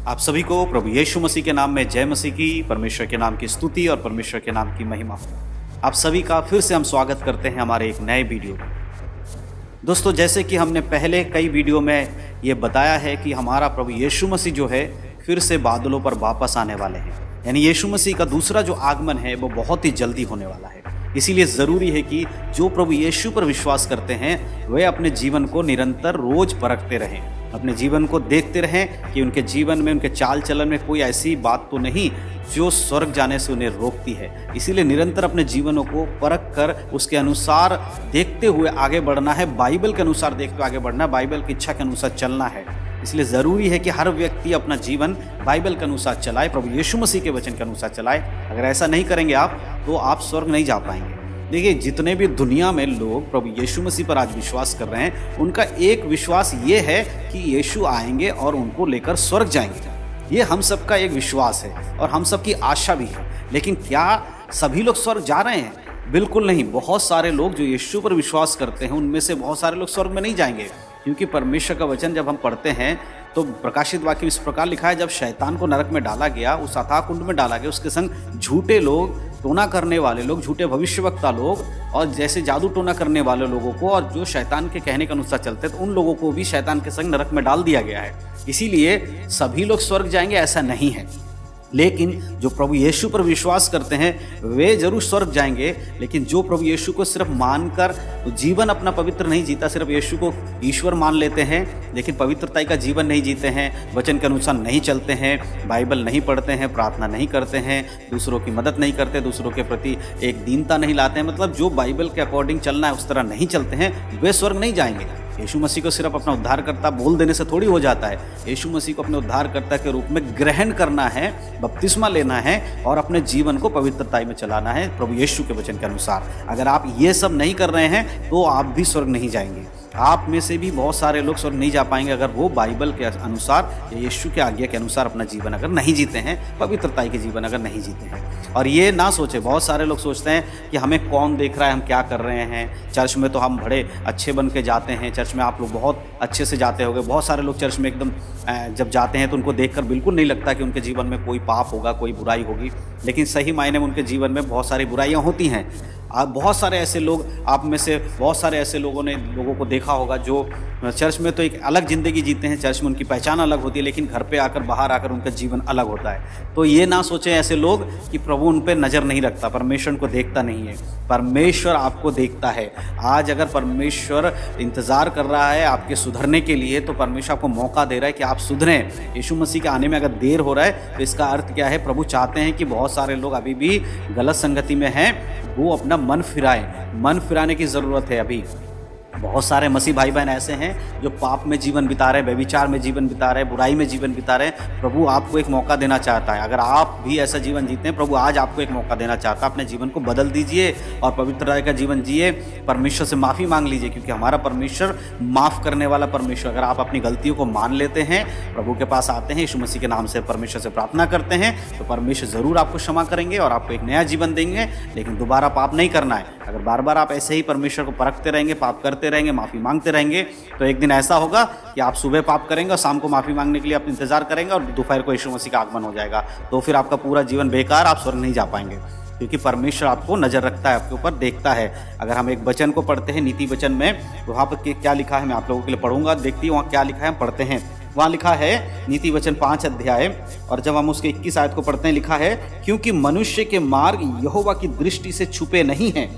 आप सभी को प्रभु यीशु मसीह के नाम में जय मसीह की, परमेश्वर के नाम की स्तुति और परमेश्वर के नाम की महिमा हो। आप सभी का फिर से हम स्वागत करते हैं हमारे एक नए वीडियो में। दोस्तों, जैसे कि हमने पहले कई वीडियो में ये बताया है कि हमारा प्रभु यीशु मसीह जो है फिर से बादलों पर वापस आने वाले हैं, यानी यीशु मसीह का दूसरा जो आगमन है वो बहुत ही जल्दी होने वाला है। इसीलिए ज़रूरी है कि जो प्रभु यीशु पर विश्वास करते हैं वे अपने जीवन को निरंतर रोज परखते रहें, अपने जीवन को देखते रहें कि उनके जीवन में, उनके चाल चलन में कोई ऐसी बात तो नहीं जो स्वर्ग जाने से उन्हें रोकती है। इसीलिए निरंतर अपने जीवनों को परख कर उसके अनुसार देखते हुए आगे बढ़ना है, बाइबल के अनुसार देखते हुए आगे बढ़ना है, बाइबल की इच्छा के अनुसार चलना है। इसलिए ज़रूरी है कि हर व्यक्ति अपना जीवन बाइबल के अनुसार चलाए, प्रभु यीशु मसीह के वचन के अनुसार चलाए। अगर ऐसा नहीं करेंगे आप तो आप स्वर्ग नहीं जा पाएंगे। देखिए, जितने भी दुनिया में लोग प्रभु यीशु मसीह पर आज विश्वास कर रहे हैं, उनका एक विश्वास ये है कि यीशु आएंगे और उनको लेकर स्वर्ग जाएंगे। ये हम सबका एक विश्वास है और हम सबकी आशा भी है। लेकिन क्या सभी लोग स्वर्ग जा रहे हैं? बिल्कुल नहीं। बहुत सारे लोग जो यीशु पर विश्वास करते हैं उनमें से बहुत सारे लोग स्वर्ग में नहीं जाएंगे, क्योंकि परमेश्वर का वचन जब हम पढ़ते हैं तो प्रकाशित वाक्य इस प्रकार लिखा है, जब शैतान को नरक में डाला गया, उस अथाह कुंड में डाला गया, उसके संग झूठे लोग, टोना करने वाले लोग, झूठे भविष्यवक्ता लोग और जैसे जादू टोना करने वाले लोगों को और जो शैतान के कहने के अनुसार चलते तो उन लोगों को भी शैतान के संग नरक में डाल दिया गया है। इसीलिए सभी लोग स्वर्ग जाएंगे ऐसा नहीं है। लेकिन जो प्रभु यीशु पर विश्वास करते हैं वे जरूर स्वर्ग जाएंगे। लेकिन जो प्रभु यीशु को सिर्फ मानकर जीवन अपना पवित्र नहीं जीता, सिर्फ यीशु को ईश्वर मान लेते हैं लेकिन पवित्रता का जीवन नहीं जीते हैं, वचन के अनुसार नहीं चलते हैं, बाइबल नहीं पढ़ते हैं, प्रार्थना नहीं करते हैं, दूसरों की मदद नहीं करते, दूसरों के प्रति एक दीनता नहीं लाते हैं, मतलब जो बाइबल के अकॉर्डिंग चलना है उस तरह नहीं चलते हैं, वे स्वर्ग नहीं जाएंगे। यीशु मसीह को सिर्फ अपना उद्धारकर्ता बोल देने से थोड़ी हो जाता है। यीशु मसीह को अपने उद्धारकर्ता के रूप में ग्रहण करना है, बपतिस्मा लेना है और अपने जीवन को पवित्रता में चलाना है प्रभु यीशु के वचन के अनुसार। अगर आप ये सब नहीं कर रहे हैं तो आप भी स्वर्ग नहीं जाएंगे। आप में से भी बहुत सारे लोग स्वर्ग नहीं जा पाएंगे अगर वो बाइबल के अनुसार या यीशु के आज्ञा के अनुसार अपना जीवन अगर नहीं जीते हैं, पवित्रता के जीवन अगर नहीं जीते हैं। और ये ना सोचे, बहुत सारे लोग सोचते हैं कि हमें कौन देख रहा है, हम क्या कर रहे हैं, चर्च में तो हम बड़े अच्छे बन के जाते हैं, चर्च में आप लोग बहुत अच्छे से जाते होंगे। बहुत सारे लोग चर्च में एकदम जब जाते हैं तो उनको देखकर बिल्कुल नहीं लगता कि उनके जीवन में कोई पाप होगा, कोई बुराई होगी, लेकिन सही मायने में उनके जीवन में बहुत सारी बुराइयाँ होती हैं। बहुत सारे ऐसे लोग, आप में से बहुत सारे ऐसे लोगों को देखा होगा जो चर्च में तो एक अलग ज़िंदगी जीते हैं, चर्च में उनकी पहचान अलग होती है, लेकिन घर पे आकर, बाहर आकर उनका जीवन अलग होता है। तो ये ना सोचें ऐसे लोग कि प्रभु उन पर नज़र नहीं रखता, परमेश्वर उनको देखता नहीं है। परमेश्वर आपको देखता है। आज अगर परमेश्वर इंतज़ार कर रहा है आपके सुधरने के लिए तो परमेश्वर आपको मौका दे रहा है कि आप सुधरें। यीशु मसीह के आने में अगर देर हो रहा है तो इसका अर्थ क्या है? प्रभु चाहते हैं कि बहुत सारे लोग अभी भी गलत संगति में हैं, वो अपना मन फिराएं। मन फिराने की ज़रूरत है। अभी बहुत सारे मसीह भाई बहन ऐसे हैं जो पाप में जीवन बिता रहे हैं, व्यभिचार में जीवन बिता रहे हैं, बुराई में जीवन बिता रहे हैं। प्रभु आपको एक मौका देना चाहता है। अगर आप भी ऐसा जीवन जीते हैं, प्रभु आज आपको एक मौका देना चाहता है। अपने जीवन को बदल दीजिए और पवित्रता का जीवन जिए। परमेश्वर से माफ़ी मांग लीजिए, क्योंकि हमारा परमेश्वर माफ़ करने वाला परमेश्वर। अगर आप अपनी गलतियों को मान लेते हैं, प्रभु के पास आते हैं, यीशु मसीह के नाम से परमेश्वर से प्रार्थना करते हैं, तो परमेश्वर ज़रूर आपको क्षमा करेंगे और आपको एक नया जीवन देंगे। लेकिन दोबारा पाप नहीं करना है। अगर बार बार आप ऐसे ही परमेश्वर को परखते रहेंगे, पाप करते रहेंगे, माफ़ी मांगते रहेंगे, तो एक दिन ऐसा होगा कि आप सुबह पाप करेंगे और शाम को माफ़ी मांगने के लिए आप इंतजार करेंगे और दोपहर को यीशु मसीह का आगमन हो जाएगा। तो फिर आपका पूरा जीवन बेकार, आप स्वर्ग नहीं जा पाएंगे, क्योंकि परमेश्वर आपको नज़र रखता है, आपके ऊपर देखता है। अगर हम एक वचन को पढ़ते हैं नीति वचन में, तो वहाँ पर क्या लिखा है मैं आप लोगों के लिए पढ़ूंगा, देखती हूँ वहाँ क्या लिखा है, हम पढ़ते हैं। वहाँ लिखा है नीति वचन 5 अध्याय और जब हम उसके 21 आयत को पढ़ते हैं, लिखा है, क्योंकि मनुष्य के मार्ग यहोवा की दृष्टि से छुपे नहीं हैं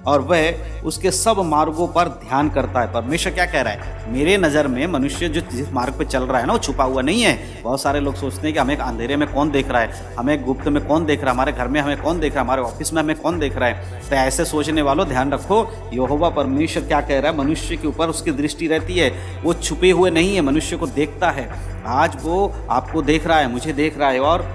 और वह उसके सब मार्गों पर ध्यान करता है। परमेश्वर क्या कह रहा है? मेरे नज़र में मनुष्य जो जिस मार्ग पे चल रहा है ना, वो छुपा हुआ नहीं है। बहुत सारे लोग सोचते हैं कि हमें अंधेरे में कौन देख रहा है, हमें गुप्त में कौन देख रहा है, हमारे घर में हमें कौन देख रहा है, हमारे ऑफिस में हमें कौन देख रहा है। तो ऐसे सोचने वालों ध्यान रखो, यहोवा परमेश्वर क्या कह रहा है? मनुष्य के ऊपर उसकी दृष्टि रहती है, वो छुपे हुए नहीं है, मनुष्य को देखता है। आज वो आपको देख रहा है, मुझे देख रहा है, और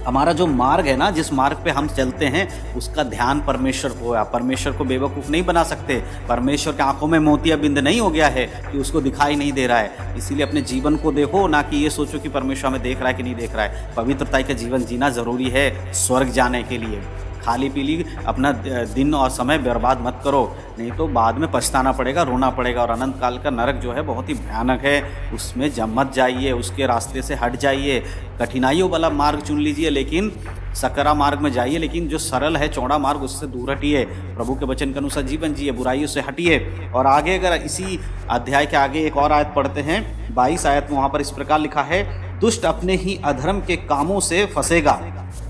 हमारा जो मार्ग है ना, जिस मार्ग पे हम चलते हैं, उसका ध्यान परमेश्वर को है। परमेश्वर को बेवकूफ़ नहीं बना सकते। परमेश्वर के आंखों में मोतियाबिंद नहीं हो गया है कि उसको दिखाई नहीं दे रहा है। इसीलिए अपने जीवन को देखो, ना कि ये सोचो कि परमेश्वर हमें देख रहा है कि नहीं देख रहा है। पवित्रता का जीवन जीना ज़रूरी है स्वर्ग जाने के लिए। खा ली पी ली, अपना दिन और समय बर्बाद मत करो, नहीं तो बाद में पछताना पड़ेगा, रोना पड़ेगा। और अनंत काल का नरक जो है बहुत ही भयानक है, उसमें मत जाइए, उसके रास्ते से हट जाइए। कठिनाइयों वाला मार्ग चुन लीजिए, लेकिन सकरा मार्ग में जाइए, लेकिन जो सरल है चौड़ा मार्ग उससे दूर हटिए। प्रभु के वचन के अनुसार जीवन जिए, बुराइयों से हटिए। और आगे अगर इसी अध्याय के आगे एक और आयत पढ़ते हैं, 22 आयत में, वहाँ पर इस प्रकार लिखा है, दुष्ट अपने ही अधर्म के कामों से फंसेगा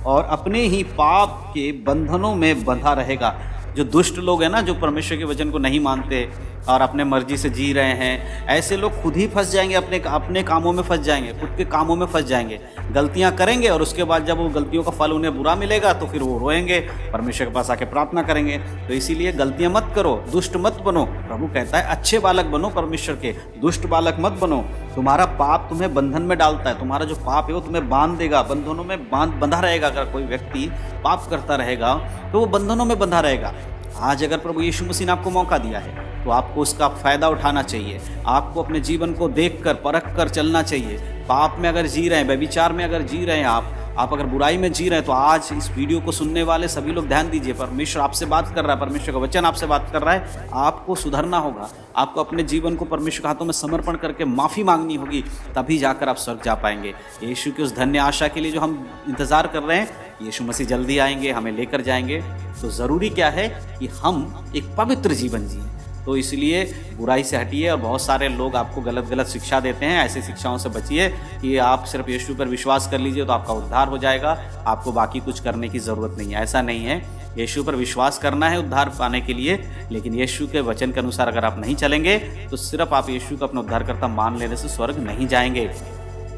और अपने ही पाप के बंधनों में बंधा रहेगा। जो दुष्ट लोग हैं ना, जो परमेश्वर के वचन को नहीं मानते और अपने मर्जी से जी रहे हैं, ऐसे लोग खुद ही फंस जाएंगे, अपने कामों में फंस जाएंगे, खुद के कामों में फंस जाएंगे, गलतियां करेंगे और उसके बाद जब वो गलतियों का फल उन्हें बुरा मिलेगा तो फिर वो रोएंगे, परमेश्वर के पास आके प्रार्थना करेंगे। तो इसीलिए गलतियां मत करो, दुष्ट मत बनो। प्रभु कहता है अच्छे बालक बनो परमेश्वर के, दुष्ट बालक मत बनो। तुम्हारा पाप तुम्हें बंधन में डालता है, तुम्हारा जो पाप है वो तुम्हें बांध देगा, बंधनों में बंधा रहेगा। अगर कोई व्यक्ति पाप करता रहेगा तो वो बंधनों में बंधा रहेगा। आज अगर प्रभु यीशु मसीह ने आपको मौका दिया है तो आपको उसका फ़ायदा उठाना चाहिए। आपको अपने जीवन को देखकर परख कर चलना चाहिए। पाप में अगर जी रहे हैं, व्यभिचार में अगर जी रहे हैं आप अगर बुराई में जी रहे हैं, तो आज इस वीडियो को सुनने वाले सभी लोग ध्यान दीजिए। परमेश्वर आपसे बात कर रहा है, परमेश्वर का वचन आपसे बात कर रहा है। आपको सुधरना होगा, आपको अपने जीवन को परमेश्वर के हाथों में समर्पण करके माफ़ी मांगनी होगी, तभी जाकर आप स्वर्ग जा पाएंगे। यीशु की उस धन्य आशा के लिए जो हम इंतज़ार कर रहे हैं, यीशु मसीह जल्दी आएंगे, हमें लेकर जाएंगे। तो ज़रूरी क्या है कि हम एक पवित्र जीवन जिए। तो इसलिए बुराई से हटिए। और बहुत सारे लोग आपको गलत शिक्षा देते हैं, ऐसी शिक्षाओं से बचिए कि आप सिर्फ यीशु पर विश्वास कर लीजिए तो आपका उद्धार हो जाएगा, आपको बाकी कुछ करने की ज़रूरत नहीं है। ऐसा नहीं है। यीशु पर विश्वास करना है उद्धार पाने के लिए, लेकिन यीशु के वचन के अनुसार अगर आप नहीं चलेंगे तो सिर्फ आप यीशु को अपना उद्धारकर्ता मान लेने से स्वर्ग नहीं जाएंगे।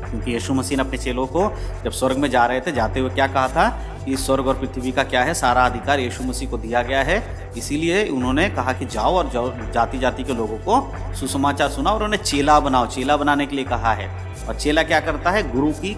क्योंकि यीशु मसीह ने अपने चेलों को जब स्वर्ग में जा रहे थे, जाते हुए क्या कहा था कि स्वर्ग और पृथ्वी का क्या है, सारा अधिकार यीशु मसीह को दिया गया है। इसीलिए उन्होंने कहा कि जाओ और जाति जाति के लोगों को सुसमाचार सुनाओ और उन्हें चेला बनाओ। चेला बनाने के लिए कहा है। और चेला क्या करता है? गुरु की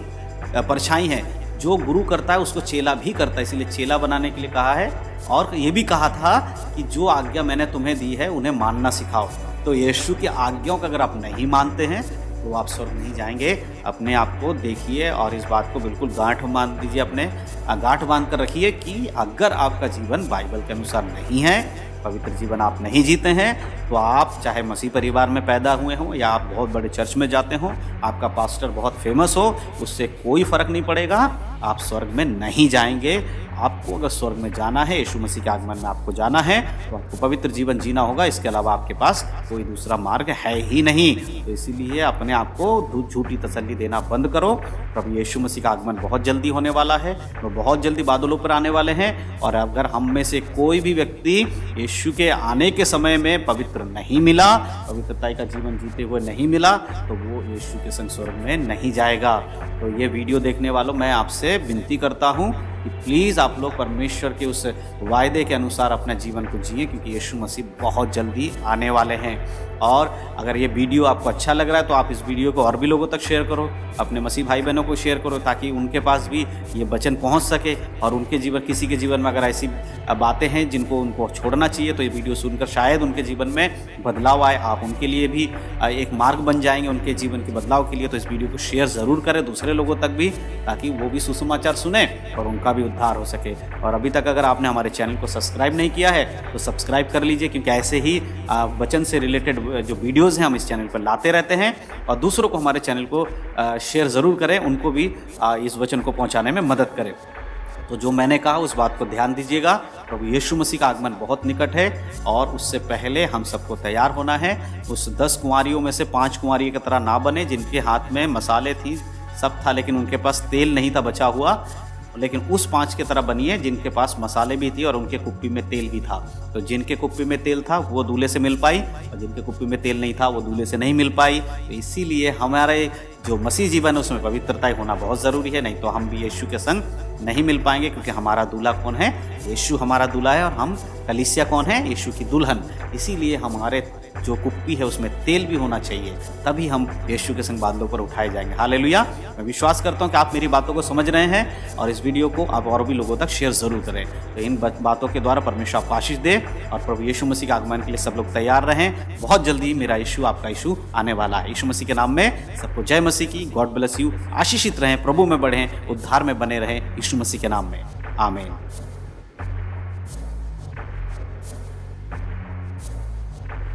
परछाई है। जो गुरु करता है उसको चेला भी करता है, इसीलिए चेला बनाने के लिए कहा है। और ये भी कहा था कि जो आज्ञा मैंने तुम्हें दी है उन्हें मानना सिखाओ। तो यीशु की आज्ञाओं का अगर आप नहीं मानते हैं तो आप स्वर्ग नहीं जाएंगे। अपने आप को देखिए और इस बात को बिल्कुल गांठ बांध दीजिए, अपने गांठ बांध कर रखिए कि अगर आपका जीवन बाइबल के अनुसार नहीं है, पवित्र जीवन आप नहीं जीते हैं, तो आप चाहे मसीह परिवार में पैदा हुए हों या आप बहुत बड़े चर्च में जाते हों, आपका पास्टर बहुत फेमस हो, उससे कोई फ़र्क नहीं पड़ेगा, आप स्वर्ग में नहीं जाएंगे। आपको अगर स्वर्ग में जाना है, यीशु मसीह के आगमन में आपको जाना है, तो आपको पवित्र जीवन जीना होगा। इसके अलावा आपके पास कोई दूसरा मार्ग है ही नहीं। तो इसीलिए अपने आप को झूठी तसल्ली देना बंद करो। प्रभु यीशु मसीह का आगमन बहुत जल्दी होने वाला है, वो बहुत जल्दी बादलों पर आने वाले हैं। और अगर हम में से कोई भी व्यक्ति यीशु के आने के समय में पवित्र नहीं मिला, पवित्रता का जीवन जीते हुए नहीं मिला, तो वो यीशु के संग स्वर्ग में नहीं जाएगा। तो ये वीडियो देखने वालों, मैं आपसे विनती करता हूँ कि प्लीज़ आप लोग परमेश्वर के उस वायदे के अनुसार अपना जीवन को जिए, क्योंकि यीशु मसीह बहुत जल्दी आने वाले हैं। और अगर ये वीडियो आपको अच्छा लग रहा है तो आप इस वीडियो को और भी लोगों तक शेयर करो, अपने मसीह भाई बहनों को शेयर करो, ताकि उनके पास भी ये वचन पहुंच सके। और उनके जीवन, किसी के जीवन में अगर ऐसी बातें हैं जिनको उनको छोड़ना चाहिए, तो ये वीडियो सुनकर शायद उनके जीवन में बदलाव आए, आप उनके लिए भी एक मार्ग बन जाएंगे उनके जीवन के बदलाव के लिए। तो इस वीडियो को शेयर ज़रूर करें दूसरे लोगों तक भी, ताकि वो भी सुसमाचार सुने और उनका भी उद्धार हो सके। और अभी तक अगर आपने हमारे चैनल को सब्सक्राइब नहीं किया है तो सब्सक्राइब कर लीजिए, क्योंकि ऐसे ही वचन से रिलेटेड जो वीडियोज़ हैं हम इस चैनल पर लाते रहते हैं। और दूसरों को हमारे चैनल को शेयर ज़रूर करें, उनको भी इस वचन को पहुंचाने में मदद करें। तो जो मैंने कहा उस बात को ध्यान दीजिएगा। प्रभु यीशु मसीह का आगमन बहुत निकट है और उससे पहले हम सबको तैयार होना है। उस 10 कुंवारियों में से 5 कुंवारी की तरह ना बने जिनके हाथ में मसाले थी, सब था, लेकिन उनके पास तेल नहीं था बचा हुआ। लेकिन उस 5 की तरह बनिए जिनके पास मसाले भी थी और उनके कुप्पी में तेल भी था। तो जिनके कुप्पी में तेल था वो दूल्हे से मिल पाई, और जिनके कुप्पी में तेल नहीं था वो दूल्हे से नहीं मिल पाई। तो इसीलिए हमारे जो मसीह जीवन है उसमें पवित्रता होना बहुत ज़रूरी है, नहीं तो हम भी यीशु के संग नहीं मिल पाएंगे। क्योंकि हमारा दूल्हा कौन है? यीशु हमारा दूल्हा है, और हम कलीसिया कौन है? यीशु की दुल्हन। इसीलिए हमारे जो कुप्पी है उसमें तेल भी होना चाहिए, तभी हम यीशु के संग बादलों पर उठाए जाएंगे। हालेलुया। मैं विश्वास करता हूँ कि आप मेरी बातों को समझ रहे हैं और इस वीडियो को आप और भी लोगों तक शेयर ज़रूर करें। तो इन बातों के द्वारा परमेश्वर आपको आशीष दे और प्रभु यीशु मसीह के आगमन के लिए सब लोग तैयार रहें। बहुत जल्दी मेरा यीशु, आपका यीशु आने वाला है। यीशु मसीह के नाम में सबको जय मसीह की। God bless you. आशीषित रहें, प्रभु में बढ़ें, उद्धार में बने रहें, यीशु मसीह के नाम में। आमीन।